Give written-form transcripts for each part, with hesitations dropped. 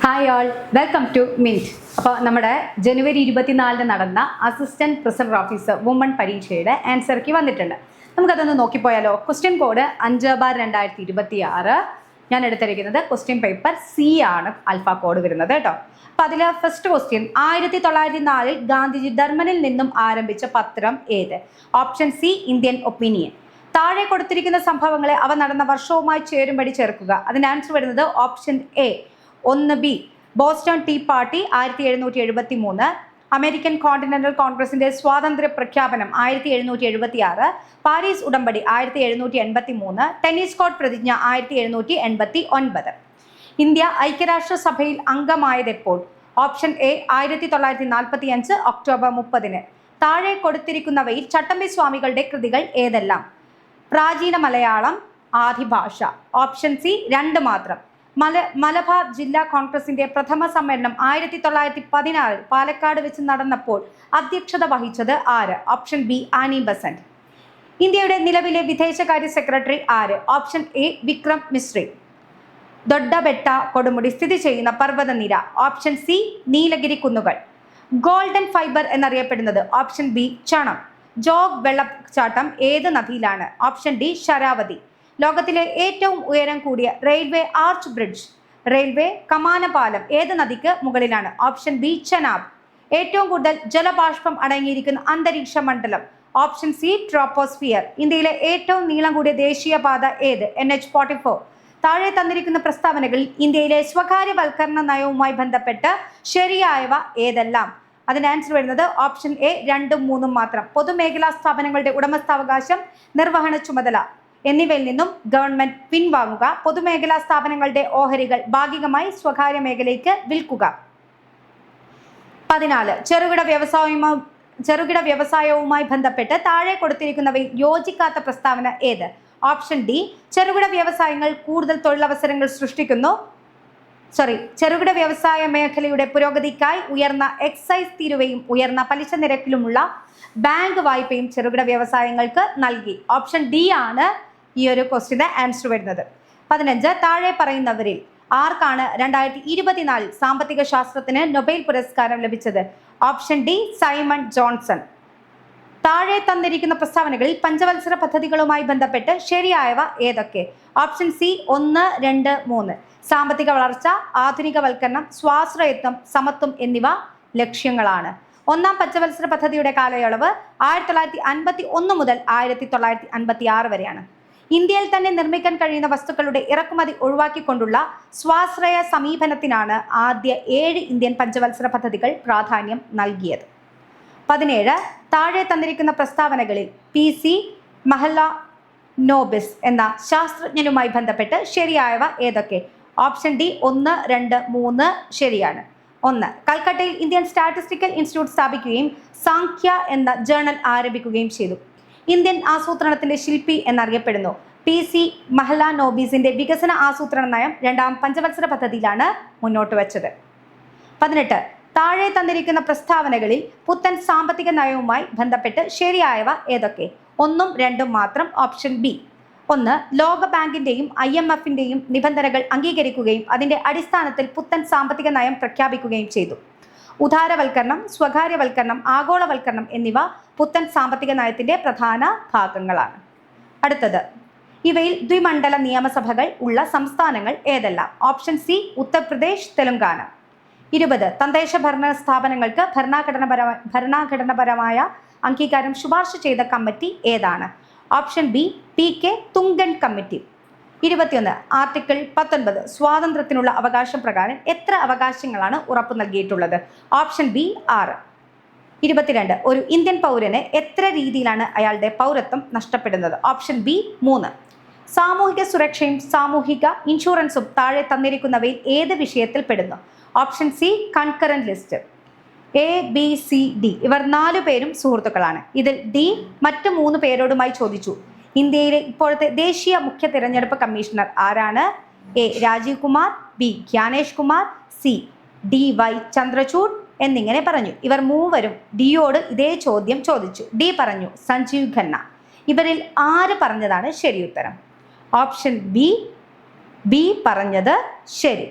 Hi all, welcome to Mint. അപ്പോൾ നമ്മുടെ ജനുവരി 24 നടന്ന അസിസ്റ്റന്റ് പ്രിസർവർ ഓഫീസർ വുമൺ പരീക്ഷയുടെ ആൻസർക്ക് വന്നിട്ടുണ്ട്. നമുക്കതൊന്ന് നോക്കിപ്പോയാലോ. Question code 5/2026. ഞാൻ എടുത്തിരിക്കുന്നത് ക്വസ്റ്റ്യൻ പേപ്പർ സി ആണ് ആൽഫ കോഡ് വരുന്നത് കേട്ടോ. അപ്പോൾ അതിൽ ഫസ്റ്റ് ക്വസ്റ്റ്യൻ, 1904 ഗാന്ധിജി ധർമ്മനിൽ നിന്നും ആരംഭിച്ച പത്രം ഏത്? Option C Indian opinion. താഴെ കൊടുത്തിരിക്കുന്ന സംഭവങ്ങളെ അവ നടന്ന വർഷവുമായി ചേരുംപടി ചേർക്കുക. അതിന് ആൻസർ വരുന്നത് option A 1B Boston Tea Party 1773, American Continental കോൺഗ്രസിന്റെ സ്വാതന്ത്ര്യ പ്രഖ്യാപനം 1776, പാരീസ് ഉടമ്പടി 1783, ടെന്നീസ് കോർട്ട് പ്രതിജ്ഞ 1789. ഇന്ത്യ ഐക്യരാഷ്ട്രസഭയിൽ അംഗമായതെപ്പോൾ? Option A 1945 October 30. താഴെ കൊടുത്തിരിക്കുന്നവയിൽ ചട്ടമ്പി സ്വാമികളുടെ കൃതികൾ ഏതെല്ലാം? പ്രാചീന മലയാളം, ആദിഭാഷ. ഓപ്ഷൻ സി 2 മാത്രം. മലബാർ ജില്ലാ കോൺഗ്രസിന്റെ പ്രഥമ സമ്മേളനം 1916 പാലക്കാട് വെച്ച് നടന്നപ്പോൾ അധ്യക്ഷത വഹിച്ചത് ആര്? Option B Annie Besant. ഇന്ത്യയുടെ നിലവിലെ വിദേശകാര്യ സെക്രട്ടറി ആര്? Option A Vikram Misri. ദൊഡ്ഡബെട്ട കൊടുമുടി സ്ഥിതി ചെയ്യുന്ന പർവ്വതനിര? ഓപ്ഷൻ സി നീലഗിരി കുന്നുകൾ. ഗോൾഡൻ ഫൈബർ എന്നറിയപ്പെടുന്നത്? ഓപ്ഷൻ ബി ചണം. ജോഗ് വെള്ളച്ചാട്ടം ഏത് നദിയിലാണ്? Option D Sharavathi. ലോകത്തിലെ ഏറ്റവും ഉയരം കൂടിയ റെയിൽവേ ആർച്ച് ബ്രിഡ്ജ്, റെയിൽവേ കമാനപാലം ഏത് നദിക്ക് മുകളിലാണ്? Option B Chenab. ഏറ്റവും കൂടുതൽ ജലബാഷ്പം അടങ്ങിയിരിക്കുന്ന അന്തരീക്ഷ മണ്ഡലം? Option C troposphere. ഇന്ത്യയിലെ ഏറ്റവും നീളം കൂടിയ ദേശീയപാത ഏത്? NH-44. താഴെ തന്നിരിക്കുന്ന പ്രസ്താവനകളിൽ ഇന്ത്യയിലെ സ്വകാര്യവൽക്കരണ നയവുമായി ബന്ധപ്പെട്ട് ശരിയായവ ഏതെല്ലാം? അതിന് ആൻസർ വരുന്നത് ഓപ്ഷൻ എ 2ഉം 3ഉം മാത്രം. പൊതുമേഖലാ സ്ഥാപനങ്ങളുടെ ഉടമസ്ഥാവകാശം, നിർവഹണ ചുമതല എന്നിവയിൽ നിന്നും ഗവൺമെന്റ് പിൻവാങ്ങുക. പൊതുമേഖലാ സ്ഥാപനങ്ങളുടെ ഓഹരികൾ ഭാഗികമായി സ്വകാര്യ മേഖലയ്ക്ക് വിൽക്കുക. 14 ചെറുകിട വ്യവസായവുമായി ബന്ധപ്പെട്ട് താഴെ കൊടുത്തിരിക്കുന്നവയിൽ യോജിക്കാത്ത പ്രസ്താവന ഏത്? ഓപ്ഷൻ ഡി ചെറുകിട വ്യവസായങ്ങൾ കൂടുതൽ തൊഴിലവസരങ്ങൾ സൃഷ്ടിക്കുന്നു. ചെറുകിട വ്യവസായ മേഖലയുടെ പുരോഗതിക്കായി ഉയർന്ന എക്സൈസ് തീരുവയും ഉയർന്ന പലിശ നിരക്കിലുമുള്ള ബാങ്ക് വായ്പയും ചെറുകിട വ്യവസായങ്ങൾക്ക് നൽകി. ഓപ്ഷൻ ഡി ആണ് ഈ ഒരു ക്വസ്റ്റ്യന്റെ ആൻസർ വരുന്നത്. 15 താഴെ പറയുന്നവരിൽ ആർക്കാണ് 2024 സാമ്പത്തിക ശാസ്ത്രത്തിന് നൊബേൽ പുരസ്കാരം ലഭിച്ചത്? Option D Simon Johnson. താഴെ തന്നിരിക്കുന്ന പ്രസ്താവനകളിൽ പഞ്ചവത്സര പദ്ധതികളുമായി ബന്ധപ്പെട്ട് ശരിയായവ ഏതൊക്കെ? Option C 1, 2, 3. സാമ്പത്തിക വളർച്ച, ആധുനികവൽക്കരണം, സ്വാശ്രയത്വം, സമത്വം എന്നിവ ലക്ഷ്യങ്ങളാണ്. ഒന്നാം പഞ്ചവത്സര പദ്ധതിയുടെ കാലയളവ് 1951 മുതൽ 1956 വരെയാണ്. ഇന്ത്യയിൽ തന്നെ നിർമ്മിക്കാൻ കഴിയുന്ന വസ്തുക്കളുടെ ഇറക്കുമതി ഒഴിവാക്കിക്കൊണ്ടുള്ള സ്വാശ്രയ സമീപനത്തിനാണ് ആദ്യ 7 ഇന്ത്യൻ പഞ്ചവത്സര പദ്ധതികൾ പ്രാധാന്യം നൽകിയത്. 17 താഴെ തന്നിരിക്കുന്ന പ്രസ്താവനകളിൽ PC മഹലാനോബിസ് എന്ന ശാസ്ത്രജ്ഞനുമായി ബന്ധപ്പെട്ട് ശരിയായവ ഏതൊക്കെ? ഓപ്ഷൻ ഡി 1, 2, 3 ശരിയാണ്. 1 കൽക്കട്ടയിൽ ഇന്ത്യൻ സ്റ്റാറ്റിസ്റ്റിക്കൽ ഇൻസ്റ്റിറ്റ്യൂട്ട് സ്ഥാപിക്കുകയും സാംഖ്യ എന്ന ജേണൽ ആരംഭിക്കുകയും ചെയ്തു. ഇന്ത്യൻ ആസൂത്രണത്തിന്റെ ശില്പി എന്നറിയപ്പെടുന്നു. PC മഹലാനോബിസിന്റെ വികസന ആസൂത്രണ നയം 2ാം പഞ്ചവത്സര പദ്ധതിയിലാണ് മുന്നോട്ട് വെച്ചത്. 18 താഴെ തന്നിരിക്കുന്ന പ്രസ്താവനകളിൽ പുത്തൻ സാമ്പത്തിക നയവുമായി ബന്ധപ്പെട്ട് ശരിയായവ ഏതൊക്കെ? 1ഉം 2ഉം മാത്രം. Option B. 1 ലോക ബാങ്കിന്റെയും IMFന്റെയും നിബന്ധനകൾ അംഗീകരിക്കുകയും അതിന്റെ അടിസ്ഥാനത്തിൽ പുത്തൻ സാമ്പത്തിക നയം പ്രഖ്യാപിക്കുകയും ചെയ്തു. ഉദാരവൽക്കരണം, സ്വകാര്യവൽക്കരണം, ആഗോളവൽക്കരണം എന്നിവ പുത്തൻ സാമ്പത്തിക നയത്തിന്റെ പ്രധാന ഭാഗങ്ങളാണ്. അടുത്തത്, ഇവയിൽ ദ്വിമണ്ഡല നിയമസഭകൾ ഉള്ള സംസ്ഥാനങ്ങൾ ഏതെല്ലാം? Option C Uttar Pradesh, Telangana. 20 തദ്ദേശ ഭരണ സ്ഥാപനങ്ങൾക്ക് ഭരണഘടനാപരമായ അംഗീകാരം ശുപാർശ ചെയ്ത കമ്മിറ്റി ഏതാണ്? Option B PK Thungon committee. 21 article 19 സ്വാതന്ത്ര്യത്തിനുള്ള അവകാശം പ്രകാരം എത്ര അവകാശങ്ങളാണ് ഉറപ്പു നൽകിയിട്ടുള്ളത്? Option B 6. 22 ഒരു ഇന്ത്യൻ പൗരന് എത്ര രീതിയിലാണ് അയാളുടെ പൗരത്വം നഷ്ടപ്പെടുന്നത്? Option B 3. സാമൂഹിക സുരക്ഷയും സാമൂഹിക ഇൻഷുറൻസും താഴെ തന്നിരിക്കുന്നവയിൽ ഏത് വിഷയത്തിൽ പെടുന്നു? Option C concurrent list. ABCD ഇവർ 4 പേരും സുഹൃത്തുക്കളാണ്. ഇതിൽ ഡി മറ്റു 3 പേരോടുമായി ചോദിച്ചു. ഇന്ത്യയിലെ ഇപ്പോഴത്തെ ദേശീയ മുഖ്യ തിരഞ്ഞെടുപ്പ് കമ്മീഷണർ ആരാണ്? A Rajiv Kumar, B Gyanesh Kumar, C DY Chandrachud എന്നിങ്ങനെ പറഞ്ഞു. ഇവർ 3വരും ഡിയോട് ഇതേ ചോദ്യം ചോദിച്ചു. ഡി പറഞ്ഞു സഞ്ജീവ് ഖന്ന. ഇവരിൽ ആര് പറഞ്ഞതാണ് ശരി ഉത്തരം? ഓപ്ഷൻ ബി പറഞ്ഞത് ശരി.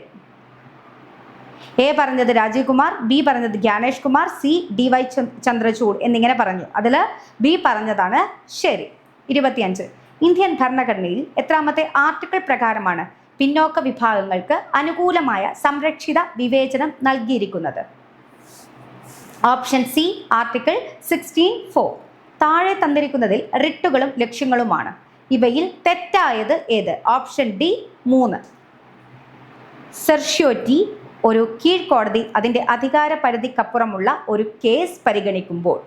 എ പറഞ്ഞത് രാജീവ് കുമാർ, ബി പറഞ്ഞത് ജ്ഞാനേഷ് കുമാർ, സി DY ചന്ദ്രചൂഡ് എന്നിങ്ങനെ പറഞ്ഞു. അതിൽ ബി പറഞ്ഞതാണ് ശരി. 25. ഇന്ത്യൻ ഭരണഘടനയിൽ എത്രാമത്തെ ആർട്ടിക്കിൾ പ്രകാരമാണ് പിന്നോക്ക വിഭാഗങ്ങൾക്ക് അനുകൂലമായ സംരക്ഷിത വിവേചനം നൽകിയിരിക്കുന്നത്? Option C article 16(4). താഴെ തന്നിരിക്കുന്നതിൽ റിട്ടുകളും ലക്ഷ്യങ്ങളുമാണ്. ഇവയിൽ തെറ്റായത് ഏത്? Option D 3. സെർഷ്യോറ്റി ഒരു കീഴ്ക്കോടതി അതിൻ്റെ അധികാര പരിധിക്കപ്പുറമുള്ള ഒരു കേസ് പരിഗണിക്കുമ്പോൾ.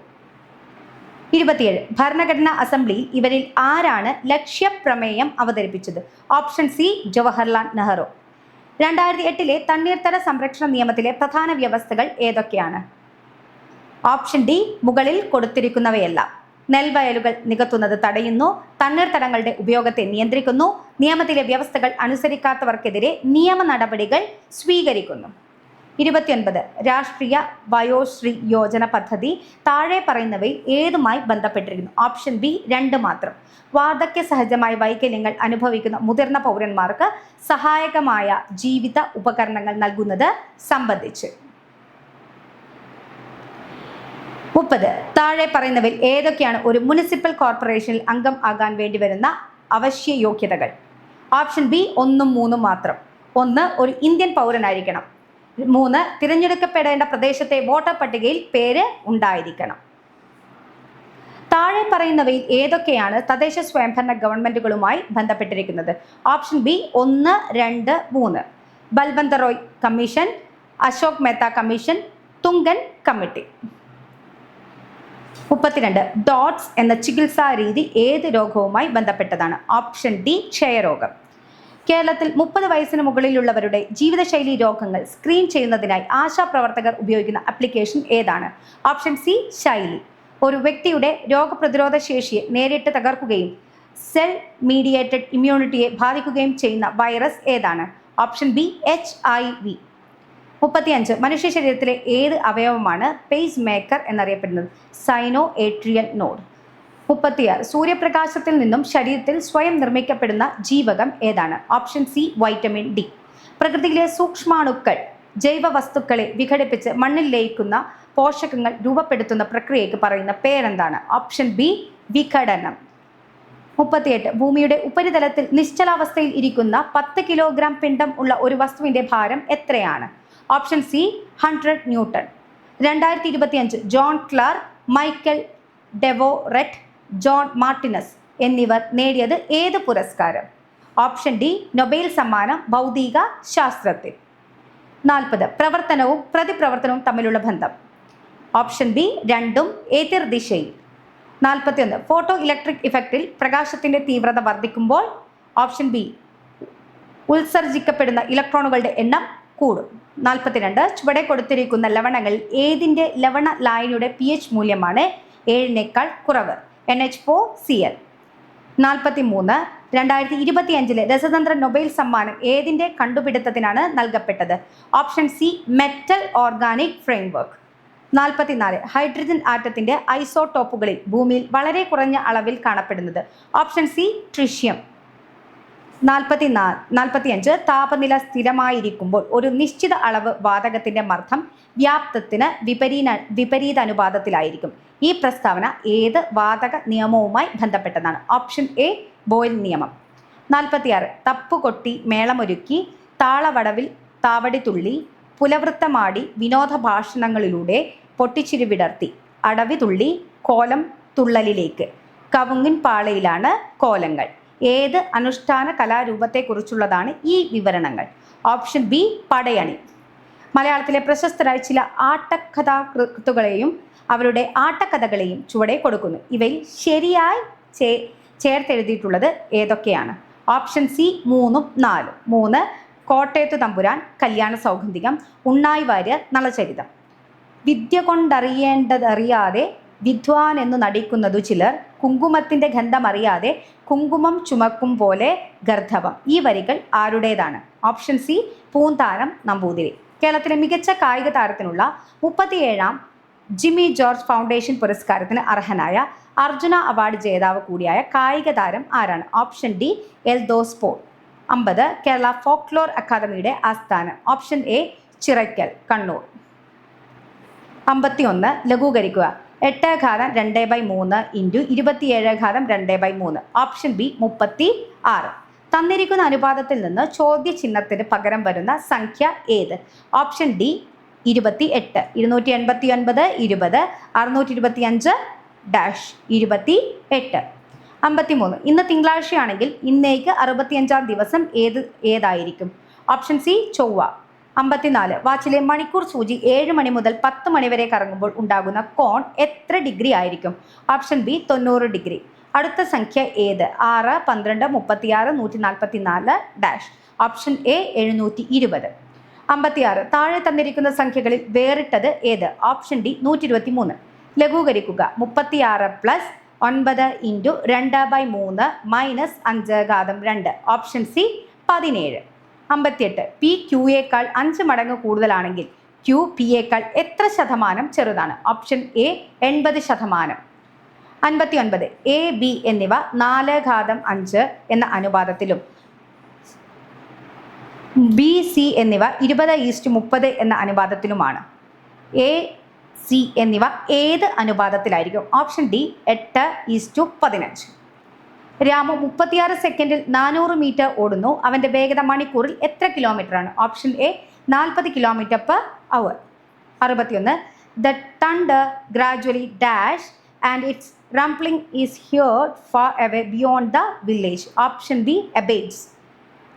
27. ഭരണഘടനാ അസംബ്ലിയിൽ ഇവരിൽ ആരാണ് ലക്ഷ്യപ്രമേയം അവതരിപ്പിച്ചത്? Option C Jawaharlal Nehru. 2008 തണ്ണീർത്തട സംരക്ഷണ നിയമത്തിലെ പ്രധാന വ്യവസ്ഥകൾ ഏതൊക്കെയാണ്? ഓപ്ഷൻ ഡി മുകളിൽ കൊടുത്തിരിക്കുന്നവയെല്ലാം. നെൽവയലുകൾ നികത്തുന്നത് തടയുന്നു, തണ്ണീർത്തടങ്ങളുടെ ഉപയോഗത്തെ നിയന്ത്രിക്കുന്നു, നിയമത്തിലെ വ്യവസ്ഥകൾ അനുസരിക്കാത്തവർക്കെതിരെ നിയമ നടപടികൾ സ്വീകരിക്കുന്നു. 29. രാഷ്ട്രീയ വയോശ്രീ യോജന പദ്ധതി താഴെ പറയുന്നവയിൽ ഏതുമായി ബന്ധപ്പെട്ടിരിക്കുന്നു? ഓപ്ഷൻ ബി 2 മാത്രം. വാർദ്ധക്യ സഹജമായ വൈകല്യങ്ങൾ അനുഭവിക്കുന്ന മുതിർന്ന പൗരന്മാർക്ക് സഹായകമായ ജീവിത ഉപകരണങ്ങൾ നൽകുന്നത് സംബന്ധിച്ച്. 30. താഴെ പറയുന്നവയിൽ ഏതൊക്കെയാണ് ഒരു മുനിസിപ്പൽ കോർപ്പറേഷനിൽ അംഗം ആകാൻ വേണ്ടി വരുന്ന അവശ്യ യോഗ്യതകൾ? ഓപ്ഷൻ ബി 1, 3 മാത്രം. 1 ഒരു ഇന്ത്യൻ പൗരനായിരിക്കണം. 3 തിരഞ്ഞെടുക്കപ്പെടേണ്ട പ്രദേശത്തെ വോട്ടർ പട്ടികയിൽ പേര് ഉണ്ടായിരിക്കണം. താഴെ പറയുന്നവയിൽ ഏതൊക്കെയാണ് തദ്ദേശ സ്വയംഭരണ ഗവൺമെന്റുകളുമായി ബന്ധപ്പെട്ടിരിക്കുന്നത്? Option B 1, 2, 3. Balwant Rai commission, Ashok Mehta commission, Thungon committee. 32. DOTS എന്ന ചികിത്സാ രീതി ഏത് രോഗവുമായി ബന്ധപ്പെട്ടതാണ്? ഓപ്ഷൻ ഡി ക്ഷയരോഗം. കേരളത്തിൽ 30 വയസ്സിന് മുകളിലുള്ളവരുടെ ജീവിതശൈലി രോഗങ്ങൾ സ്ക്രീൻ ചെയ്യുന്നതിനായി ആശാപ്രവർത്തകർ ഉപയോഗിക്കുന്ന ആപ്ലിക്കേഷൻ ഏതാണ്? ഓപ്ഷൻ സി ശൈലി. ഒരു വ്യക്തിയുടെ രോഗപ്രതിരോധ ശേഷിയെ നേരിട്ട് തകർക്കുകയും സെൽ മീഡിയേറ്റഡ് ഇമ്മ്യൂണിറ്റിയെ ബാധിക്കുകയും ചെയ്യുന്ന വൈറസ് ഏതാണ്? Option B HIV. 35. മനുഷ്യ ശരീരത്തിലെ ഏത് അവയവമാണ് പേസ് മേക്കർ എന്നറിയപ്പെടുന്നത്? സൈനോ ഏട്രിയൽ നോഡ്. 36. സൂര്യപ്രകാശത്തിൽ നിന്നും ശരീരത്തിൽ സ്വയം നിർമ്മിക്കപ്പെടുന്ന ജീവകം ഏതാണ്? Option C vitamin D. പ്രകൃതിയിലെ സൂക്ഷ്മാണുക്കൾ ജൈവ വസ്തുക്കളെ വിഘടിപ്പിച്ച് മണ്ണിൽ ലയിക്കുന്ന പോഷകങ്ങൾ രൂപപ്പെടുത്തുന്ന പ്രക്രിയയ്ക്ക് പറയുന്ന പേരെന്താണ്? ഓപ്ഷൻ ബി വിഘടനം. 38. ഭൂമിയുടെ ഉപരിതലത്തിൽ നിശ്ചലാവസ്ഥയിൽ ഇരിക്കുന്ന 10 കിലോഗ്രാം പിണ്ഡം ഉള്ള ഒരു വസ്തുവിൻ്റെ ഭാരം എത്രയാണ്? Option C 100 newton. 2025 John Clarke, Michael Devoret, John Martinis എന്നിവർ നേടിയത് ഏത് പുരസ്കാരം? ഓപ്ഷൻ ഡി നൊബേൽ സമ്മാനം ഭൗതിക ശാസ്ത്രത്തിൽ. 40. പ്രവർത്തനവും പ്രതിപ്രവർത്തനവും തമ്മിലുള്ള ബന്ധം? ഓപ്ഷൻ ബി രണ്ടും എതിർദിശയിൽ. 41. ഫോട്ടോ ഇലക്ട്രിക് ഇഫക്റ്റിൽ പ്രകാശത്തിൻ്റെ തീവ്രത വർദ്ധിക്കുമ്പോൾ? ഓപ്ഷൻ ബി ഉത്സർജിക്കപ്പെടുന്ന ഇലക്ട്രോണുകളുടെ എണ്ണം കൂടും. 42. ചുവടെ കൊടുത്തിരിക്കുന്ന ലവണങ്ങളിൽ ഏതിൻ്റെ ലവണ ലായനിയുടെ pH മൂല്യമാണ് 7 കുറവ്? NH4Cl. 43. 2025 രസതന്ത്ര നൊബേൽ സമ്മാനം ഏതിൻ്റെ കണ്ടുപിടുത്തത്തിനാണ് നൽകപ്പെട്ടത്? Option C metal organic framework. 44. Hydrogen ആറ്റത്തിൻ്റെ ഐസോടോപ്പുകളിൽ ഭൂമിയിൽ വളരെ കുറഞ്ഞ അളവിൽ കാണപ്പെടുന്നത്? Option C tritium. 45. താപനില സ്ഥിരമായിരിക്കുമ്പോൾ ഒരു നിശ്ചിത അളവ് വാതകത്തിൻ്റെ മർദ്ദം വ്യാപ്തത്തിന് വിപരീത അനുപാതത്തിലായിരിക്കും. ഈ പ്രസ്താവന ഏത് വാതക നിയമവുമായി ബന്ധപ്പെട്ടതാണ്? ഓപ്ഷൻ എ ബോയിൽ നിയമം. 46. തപ്പുകൊട്ടി മേളമൊരുക്കി, താളവടവിൽ താവടി തുള്ളി, പുലവൃത്തമാടി, വിനോദ ഭാഷണങ്ങളിലൂടെ പൊട്ടിച്ചിരി വിടർത്തി, അടവി തുള്ളി, കോലം തുള്ളലിലേക്ക്. കവുങ്ങിൻ പാളയിലാണ് കോലങ്ങൾ. ഏത് അനുഷ്ഠാന കലാരൂപത്തെക്കുറിച്ചുള്ളതാണ് ഈ വിവരണങ്ങൾ? Option B Padayani. മലയാളത്തിലെ പ്രശസ്തരായ ചില ആട്ടക്കഥാകൃത്തുകളെയും അവരുടെ ആട്ടക്കഥകളെയും ചുവടെ കൊടുക്കുന്നു. ഇവയിൽ ശരിയായി ചേർത്തെഴുതിയിട്ടുള്ളത് ഏതൊക്കെയാണ്? Option C 3, 4. 3 കോട്ടയത്തു തമ്പുരാൻ, കല്യാണ സൗഗന്ധികം, ഉണ്ണായി വാര്യർ, നളചരിതം. വിദ്യ കൊണ്ടറിയേണ്ടതറിയാതെ വിദ്വാൻ എന്നു നടിക്കുന്നതു ചിലർ, കുങ്കുമത്തിൻ്റെ ഗന്ധമറിയാതെ കുങ്കുമം ചുമക്കും പോലെ ഗർദ്ധവം. ഈ വരികൾ ആരുടേതാണ്? Option C Poonthanam Namboothiri. കേരളത്തിലെ മികച്ച കായിക താരത്തിനുള്ള 37ാം ജിമ്മി ജോർജ് ഫൗണ്ടേഷൻ പുരസ്കാരത്തിന് അർഹനായ അർജുന അവാർഡ് ജേതാവ് കൂടിയായ കായിക താരം ആരാണ്? Option D Eldhose Paul. 50. Kerala folklore അക്കാദമിയുടെ ആസ്ഥാനം? Option A Chirakkal, Kannur. 51 ലഘൂകരിക്കുക. 8/2/3 ഇൻറ്റു 27/2/3. Option B 36. തന്നിരിക്കുന്ന അനുപാതത്തിൽ നിന്ന് ചോദ്യചിഹ്നത്തിന് പകരം വരുന്ന സംഖ്യ ഏത്? Option D 28. 289 20 625 -28. 53 ഇന്ന് തിങ്കളാഴ്ചയാണെങ്കിൽ ഇന്നേക്ക് 65-ാം ദിവസം ഏതായിരിക്കും? ഓപ്ഷൻ സി ചൊവ്വ. 54 വാച്ചിലെ മണിക്കൂർ സൂചി 7 മണി മുതൽ 10 മണി വരെ കറങ്ങുമ്പോൾ ഉണ്ടാകുന്ന കോൺ എത്ര ഡിഗ്രി ആയിരിക്കും? Option B 90 degree. അടുത്ത സംഖ്യ ഏത്? 6 12 36 144 ഓപ്ഷൻ എ 720. 56 താഴെ തന്നിരിക്കുന്ന സംഖ്യകളിൽ വേറിട്ടത് ഏത്? Option D 123. ലഘൂകരിക്കുക. 36 plus 9 into 2/3 minus 5/2. Option C 17. 58 P ക്യൂയേക്കാൾ 5 മടങ്ങ് കൂടുതലാണെങ്കിൽ ക്യൂ പിയേക്കാൾ എത്ര ശതമാനം ചെറുതാണ്? Option A 80%. 59 എ ബി എന്നിവ 4/5 എന്ന അനുപാതത്തിലും ബി സി എന്നിവ 20:30 എന്ന അനുപാതത്തിലുമാണ്. എ സി എന്നിവ ഏത് അനുപാതത്തിലായിരിക്കും? Option D 8:15. രാമു 36 സെക്കൻഡിൽ 400 മീറ്റർ ഓടുന്നു. അവൻ്റെ വേഗത മണിക്കൂറിൽ എത്ര കിലോമീറ്ററാണ്? Option A 40 km/h. 61 the thunder gradually dash and it's rumbling is heard far away beyond the village. Option B abates.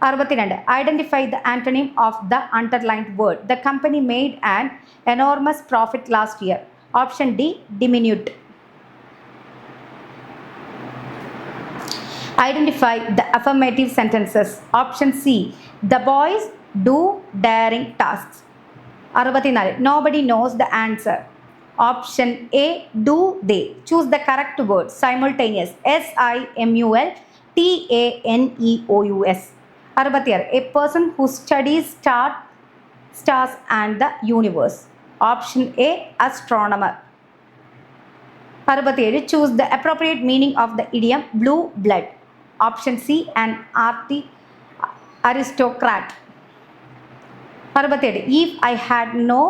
62 identify the antonym of the underlined word. The company made an enormous profit last year. Option D diminutive. Identify the affirmative sentences. Option C the boys do daring tasks. 64 nobody knows the answer. Option A do they. Choose the correct word. Simultaneous. SIMUL TANEOUS. 66 a person who studies stars and the universe. Option A astronomer. 67 choose the appropriate meaning of the idiom blue blood. Option C an aristocrat. 68 if I had no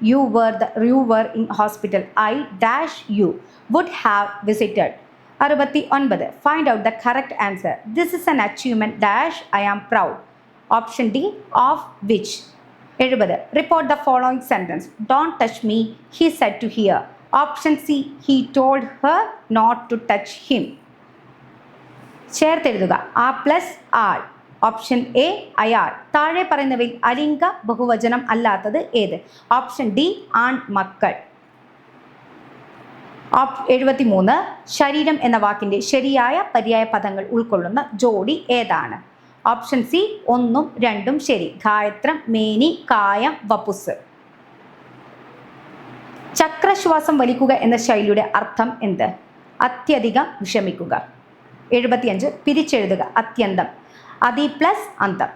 you were in hospital I dash you would have visited. 69 find out the correct answer. This is an achievement dash I am proud. Option D of which. 70 report the following sentence. Don't touch me he said to her. Option C he told her not to touch him. ചേർത്തെഴുതുക. ആ plus all. Option A അയാൾ. താഴെ പറയുന്നവയിൽ അലിംഗ ബഹുവചനം അല്ലാത്തത് ഏത്? Option D ആൺ മക്കൾ. 73 ശരീരം എന്ന വാക്കിന്റെ ശരിയായ പര്യായ പദങ്ങൾ ഉൾക്കൊള്ളുന്ന ജോഡി ഏതാണ്? ഓപ്ഷൻ സി 1ഉം 2ഉം ശരി. ഗായത്രം, മേനി, കായം, വപുസ്. ചക്രശ്വാസം വലിക്കുക എന്ന ശൈലിയുടെ അർത്ഥം എന്ത്? അത്യധികം വിഷമിക്കുക. 75 പിരിച്ചെഴുതുക. അത്യന്തം. അതി പ്ലസ് അന്തം.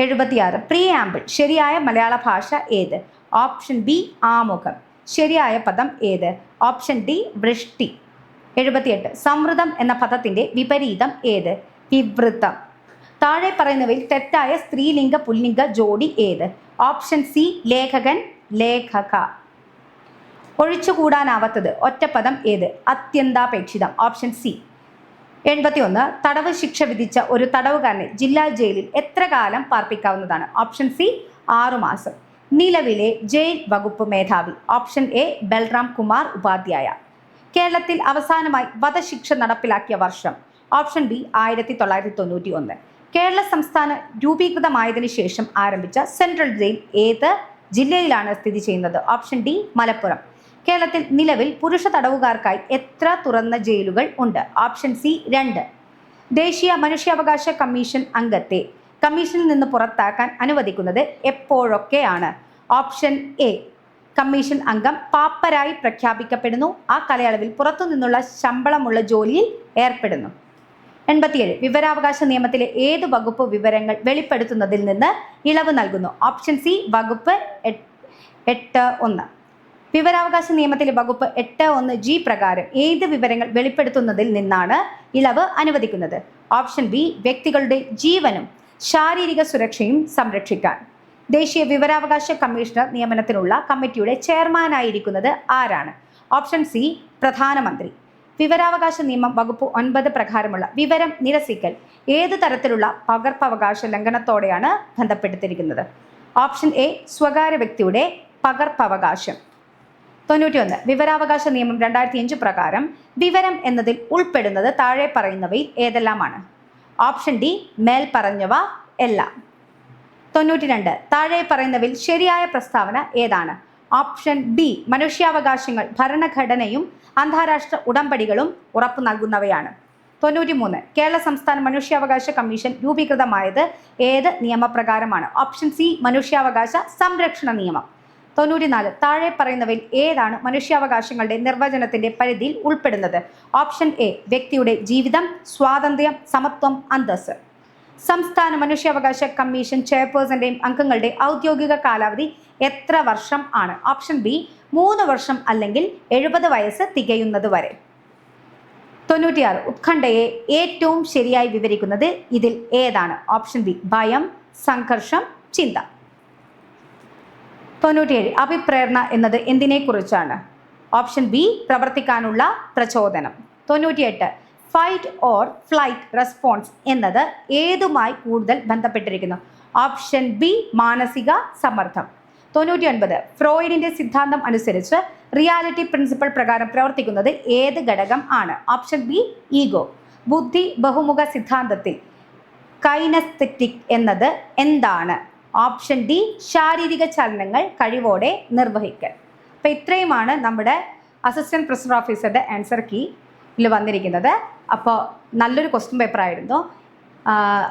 76 പ്രിയാമ്പിൾ. ശരിയായ മലയാള ഭാഷ ഏത്? ഓപ്ഷൻ ബി ആമുഖം. ശരിയായ പദം ഏത്? ഓപ്ഷൻ ഡി വൃഷ്ടി. 78 സമൃദ്ധം എന്ന പദത്തിന്റെ വിപരീതം ഏത്? വിവൃതം. താഴെ പറയുന്നവയിൽ തെറ്റായ സ്ത്രീലിംഗ പുല്ലിംഗ ജോഡി ഏത്? ഓപ്ഷൻ സി ലേഖകൻ, ലേഖക. ഒഴിച്ചുകൂടാനാവാത്തത് ഒറ്റപ്പദം ഏത്? അത്യന്താപേക്ഷിതം. Option C. 81 തടവ് ശിക്ഷ വിധിച്ച ഒരു തടവുകാരനെ ജില്ലാ ജയിലിൽ എത്ര കാലം പാർപ്പിക്കാവുന്നതാണ്? ഓപ്ഷൻ സി 6 മാസം. നിലവിലെ ജയിൽ വകുപ്പ് മേധാവി. Option A Balram Kumar Upadhyay. കേരളത്തിൽ അവസാനമായി വധശിക്ഷ നടപ്പിലാക്കിയ വർഷം? Option B 1991. കേരള സംസ്ഥാനം രൂപീകൃതമായതിനു ശേഷം ആരംഭിച്ച സെൻട്രൽ ജയിൽ ഏത് ജില്ലയിലാണ് സ്ഥിതി ചെയ്യുന്നത്? Option D Malappuram. കേരളത്തിൽ നിലവിൽ പുരുഷ തടവുകാർക്കായി എത്ര തുറന്ന ജയിലുകൾ ഉണ്ട്? Option C 2. ദേശീയ മനുഷ്യാവകാശ കമ്മീഷൻ അംഗത്തെ കമ്മീഷനിൽ നിന്ന് പുറത്താക്കാൻ അനുവദിക്കുന്നത് എപ്പോഴൊക്കെയാണ്? ഓപ്ഷൻ എ കമ്മീഷൻ അംഗം പാപ്പരായി പ്രഖ്യാപിക്കപ്പെടുന്നു, ആ കാലയളവിൽ പുറത്തുനിന്നുള്ള ശമ്പളമുള്ള ജോലിയിൽ ഏർപ്പെടുന്നു. 87 വിവരാവകാശ നിയമത്തിലെ ഏത് വകുപ്പ് വിവരങ്ങൾ വെളിപ്പെടുത്തുന്നതിൽ നിന്ന് ഇളവ് നൽകുന്നു? ഓപ്ഷൻ സി വകുപ്പ് 8(1). വിവരാവകാശ നിയമത്തിലെ വകുപ്പ് 8(1) G പ്രകാരം ഏത് വിവരങ്ങൾ വെളിപ്പെടുത്തുന്നതിൽ നിന്നാണ് ഇളവ് അനുവദിക്കുന്നത്? ഓപ്ഷൻ ബി വ്യക്തികളുടെ ജീവനും ശാരീരിക സുരക്ഷയും സംരക്ഷിക്കാൻ. ദേശീയ വിവരാവകാശ കമ്മീഷണർ നിയമനത്തിനുള്ള കമ്മിറ്റിയുടെ ചെയർമാനായിരിക്കുന്നത് ആരാണ്? ഓപ്ഷൻ സി പ്രധാനമന്ത്രി. വിവരാവകാശ നിയമം വകുപ്പ് 9 പ്രകാരമുള്ള വിവരം നിരസിക്കൽ ഏത് തരത്തിലുള്ള പകർപ്പവകാശ ലംഘനത്തോടെയാണ് ബന്ധപ്പെടുത്തിയിരിക്കുന്നത്? ഓപ്ഷൻ എ സ്വകാര്യ വ്യക്തിയുടെ പകർപ്പവകാശം. 91 വിവരാവകാശ നിയമം 2005 പ്രകാരം വിവരം എന്നതിൽ ഉൾപ്പെടുന്നത് താഴെ പറയുന്നവയിൽ ഏതെല്ലാമാണ്? ഓപ്ഷൻ ഡി മേൽ പറഞ്ഞവ എല്ലാം. 92 താഴെ പറയുന്നവയിൽ ശരിയായ പ്രസ്താവന ഏതാണ്? ഓപ്ഷൻ ഡി മനുഷ്യാവകാശങ്ങൾ ഭരണഘടനയും അന്താരാഷ്ട്ര ഉടമ്പടികളും ഉറപ്പു നൽകുന്നവയാണ്. 93 കേരള സംസ്ഥാന മനുഷ്യാവകാശ കമ്മീഷൻ രൂപീകൃതമായത് ഏത് നിയമപ്രകാരമാണ്? ഓപ്ഷൻ സി മനുഷ്യാവകാശ സംരക്ഷണ നിയമം. 94 താഴെ പറയുന്നവയിൽ ഏതാണ് മനുഷ്യാവകാശങ്ങളുടെ നിർവചനത്തിന്റെ പരിധിയിൽ ഉൾപ്പെടുന്നത്? ഓപ്ഷൻ എ വ്യക്തിയുടെ ജീവിതം, സ്വാതന്ത്ര്യം, സമത്വം, അന്തസ്സ്. സംസ്ഥാന മനുഷ്യാവകാശ കമ്മീഷൻ ചെയർപേഴ്സന്റെയും അംഗങ്ങളുടെ ഔദ്യോഗിക കാലാവധി എത്ര വർഷം ആണ്? ഓപ്ഷൻ ബി 3 വർഷം അല്ലെങ്കിൽ 70 വയസ്സ് തികയുന്നത് വരെ. 96 ഉത്കണ്ഠയെ ഏറ്റവും ശരിയായി വിവരിക്കുന്നത് ഇതിൽ ഏതാണ്? ഓപ്ഷൻ ബി ഭയം, സംഘർഷം, ചിന്ത. 97 അഭിപ്രേരണ എന്നത് എന്തിനെ കുറിച്ചാണ്? ഓപ്ഷൻ ബി പ്രവർത്തിക്കാനുള്ള പ്രചോദനം. 98 ഫൈറ്റ് ഓർ ഫ്ലൈറ്റ് റെസ്പോൺസ് എന്നത് ഏതുമായി കൂടുതൽ ബന്ധപ്പെട്ടിരിക്കുന്നു? ഓപ്ഷൻ ബി മാനസിക സമ്മർദ്ദം. 99 ഫ്രോയിഡിന്റെ സിദ്ധാന്തം അനുസരിച്ച് റിയാലിറ്റി പ്രിൻസിപ്പിൾ പ്രകാരം പ്രവർത്തിക്കുന്നത് ഏത് ഘടകം ആണ്? Option B ego. ബുദ്ധി ബഹുമുഖ സിദ്ധാന്തത്തിൽ കൈനസ്തെറ്റിക് എന്നത് എന്താണ്? ഓപ്ഷൻ ഡി ശാരീരിക ചലനങ്ങൾ കഴിവോടെ നിർവഹിക്കൽ. അപ്പം ഇത്രയുമാണ് നമ്മുടെ അസിസ്റ്റന്റ് പ്രൊഫസർ ഓഫീസറുടെ ആൻസർ കീയിൽ വന്നിരിക്കുന്നത്. അപ്പോൾ നല്ലൊരു ക്വസ്റ്റ്യൻ പേപ്പർ ആയിരുന്നു.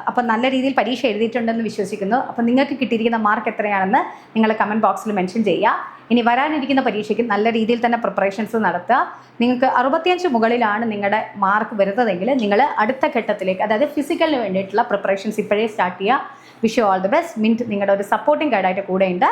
അപ്പം നല്ല രീതിയിൽ പരീക്ഷ എഴുതിയിട്ടുണ്ടെന്ന് വിശ്വസിക്കുന്നു. അപ്പം നിങ്ങൾക്ക് കിട്ടിയിരിക്കുന്ന മാർക്ക് എത്രയാണെന്ന് നിങ്ങൾ കമൻറ്റ് ബോക്സിൽ മെൻഷൻ ചെയ്യുക. ഇനി വരാനിരിക്കുന്ന പരീക്ഷയ്ക്ക് നല്ല രീതിയിൽ തന്നെ പ്രിപ്പറേഷൻസ് നടത്തുക. നിങ്ങൾക്ക് 65 മുകളിലാണ് നിങ്ങളുടെ മാർക്ക് വരുന്നതെങ്കിൽ നിങ്ങൾ അടുത്ത ഘട്ടത്തിലേക്ക്, അതായത് ഫിസിക്കലിന് വേണ്ടിയിട്ടുള്ള പ്രിപ്പറേഷൻസ് ഇപ്പോഴേ സ്റ്റാർട്ട് ചെയ്യുക. Wish you all the best. Mint നിങ്ങളുടെ ഒരു സപ്പോർട്ടിംഗ് ഗൈഡായിട്ട് കൂടെയുണ്ട്.